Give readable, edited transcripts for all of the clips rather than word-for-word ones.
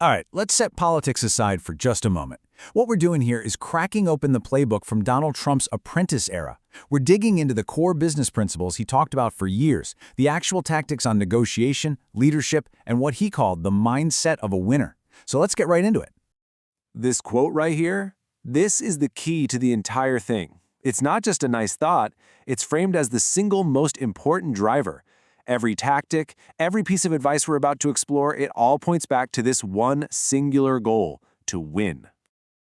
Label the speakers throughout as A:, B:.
A: All right, let's set politics aside for just a moment. What we're doing here is cracking open the playbook from Donald Trump's apprentice era. We're digging into the core business principles he talked about for years, the actual tactics on negotiation, leadership, and what he called the mindset of a winner. So let's get right into it.
B: This quote right here, this is the key to the entire thing. It's not just a nice thought, it's framed as the single most important driver. Every tactic, every piece of advice we're about to explore, it all points back to this one singular goal, to win.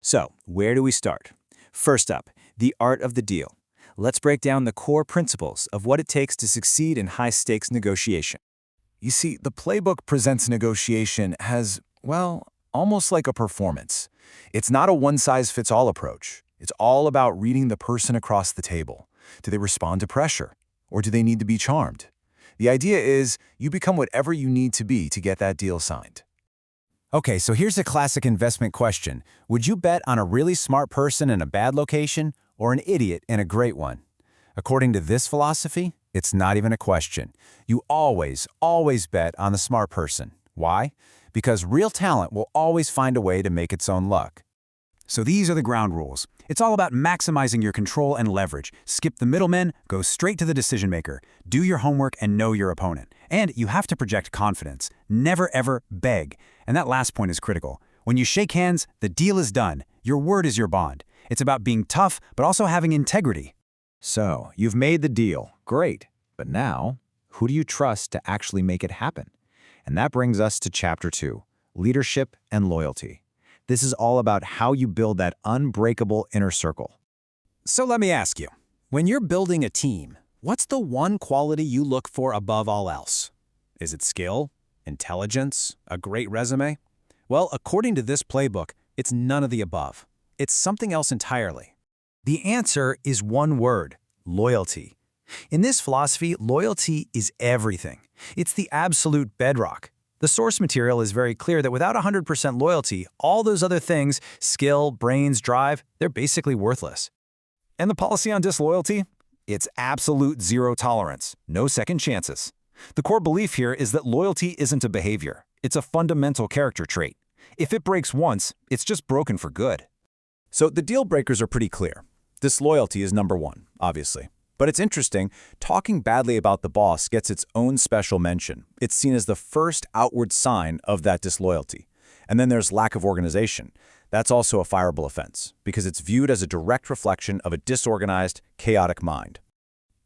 A: So, where do we start? First up, the art of the deal. Let's break down the core principles of what it takes to succeed in high-stakes negotiation. You see, the playbook presents negotiation as, well, almost like a performance. It's not a one-size-fits-all approach. It's all about reading the person across the table. Do they respond to pressure? Or do they need to be charmed? The idea is you become whatever you need to be to get that deal signed. Okay, so here's a classic investment question. Would you bet on a really smart person in a bad location or an idiot in a great one? According to this philosophy, it's not even a question. You always bet on the smart person. Why? Because real talent will always find a way to make its own luck. So these are the ground rules. It's all about maximizing your control and leverage. Skip the middlemen, go straight to the decision maker. Do your homework and know your opponent. And you have to project confidence. Never ever beg. And that last point is critical. When you shake hands, the deal is done. Your word is your bond. It's about being tough, but also having integrity. So, you've made the deal. Great. But now, who do you trust to actually make it happen? And that brings us to Chapter 2, Leadership and Loyalty. This is all about how you build that unbreakable inner circle. So let me ask you, when you're building a team, what's the one quality you look for above all else? Is it skill, intelligence, a great resume? Well, according to this playbook, it's none of the above. It's something else entirely. The answer is one word: loyalty. In this philosophy, loyalty is everything. It's the absolute bedrock. The source material is very clear that without 100% loyalty, all those other things, skill, brains, drive, they're basically worthless. And the policy on disloyalty? It's absolute zero tolerance, no second chances. The core belief here is that loyalty isn't a behavior. It's a fundamental character trait. If it breaks once, it's just broken for good. So the deal breakers are pretty clear. Disloyalty is number one, obviously. But it's interesting, talking badly about the boss gets its own special mention. It's seen as the first outward sign of that disloyalty. And then there's lack of organization. That's also a fireable offense, because it's viewed as a direct reflection of a disorganized, chaotic mind.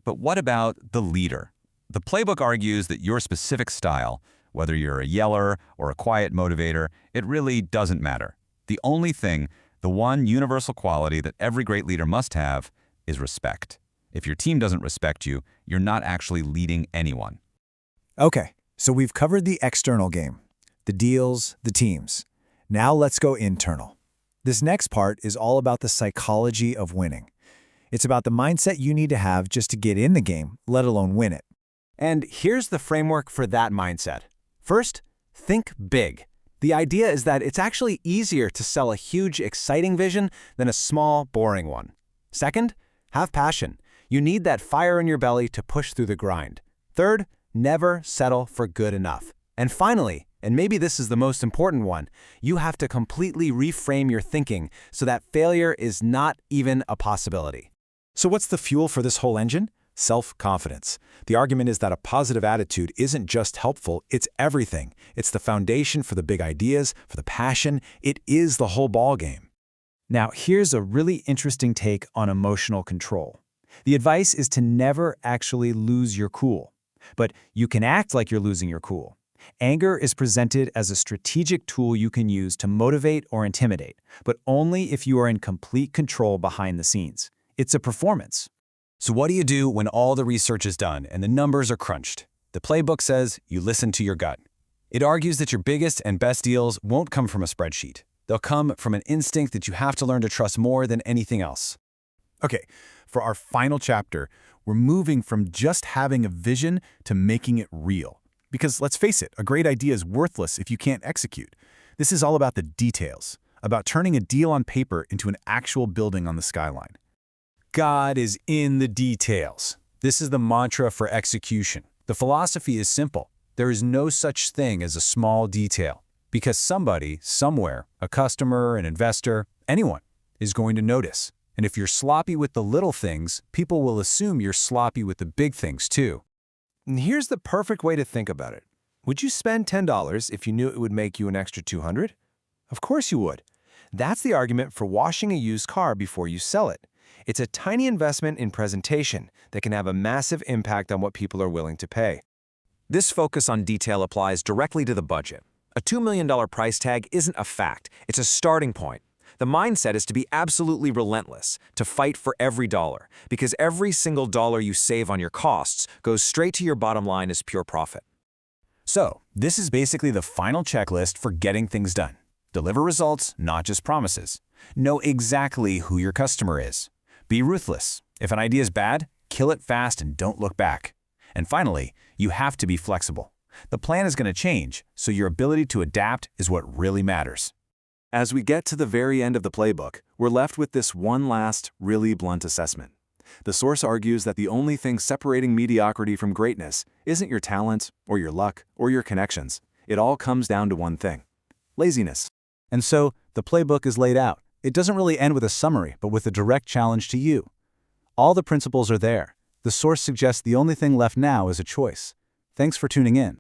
C: But what about the leader? The playbook argues that your specific style, whether you're a yeller or a quiet motivator, it really doesn't matter. The only thing, the one universal quality that every great leader must have, is respect. If your team doesn't respect you, you're not actually leading anyone.
A: Okay, so we've covered the external game, the deals, the teams. Now let's go internal. This next part is all about the psychology of winning. It's about the mindset you need to have just to get in the game, let alone win it. And here's the framework for that mindset. First, think big. The idea is that it's actually easier to sell a huge, exciting vision than a small, boring one. Second, have passion. You need that fire in your belly to push through the grind. Third, never settle for good enough. And finally, and maybe this is the most important one, you have to completely reframe your thinking so that failure is not even a possibility. So what's the fuel for this whole engine? Self-confidence. The argument is that a positive attitude isn't just helpful, it's everything. It's the foundation for the big ideas, for the passion. It is the whole ballgame. Now, here's a really interesting take on emotional control. The advice is to never actually lose your cool. But you can act like you're losing your cool. Anger is presented as a strategic tool you can use to motivate or intimidate, but only if you are in complete control behind the scenes. It's a performance. So what do you do when all the research is done and the numbers are crunched? The playbook says you listen to your gut. It argues that your biggest and best deals won't come from a spreadsheet. They'll come from an instinct that you have to learn to trust more than anything else. Okay, for our final chapter, we're moving from just having a vision to making it real. Because let's face it, a great idea is worthless if you can't execute. This is all about the details, about turning a deal on paper into an actual building on the skyline. God is in the details. This is the mantra for execution. The philosophy is simple. There is no such thing as a small detail. Because somebody, somewhere, a customer, an investor, anyone, is going to notice. And if you're sloppy with the little things, people will assume you're sloppy with the big things too.
B: And here's the perfect way to think about it. Would you spend $10 if you knew it would make you an extra $200? Of course you would. That's the argument for washing a used car before you sell it. It's a tiny investment in presentation that can have a massive impact on what people are willing to pay.
D: This focus on detail applies directly to the budget. A $2 million price tag isn't a fact, it's a starting point. The mindset is to be absolutely relentless, to fight for every dollar, because every single dollar you save on your costs goes straight to your bottom line as pure profit.
A: So, this is basically the final checklist for getting things done. Deliver results, not just promises. Know exactly who your customer is. Be ruthless. If an idea is bad, kill it fast and don't look back. And finally, you have to be flexible. The plan is going to change, so your ability to adapt is what really matters.
B: As we get to the very end of the playbook, we're left with this one last, really blunt assessment. The source argues that the only thing separating mediocrity from greatness isn't your talent, or your luck, or your connections. It all comes down to one thing: laziness.
A: And so, the playbook is laid out. It doesn't really end with a summary, but with a direct challenge to you. All the principles are there. The source suggests the only thing left now is a choice. Thanks for tuning in.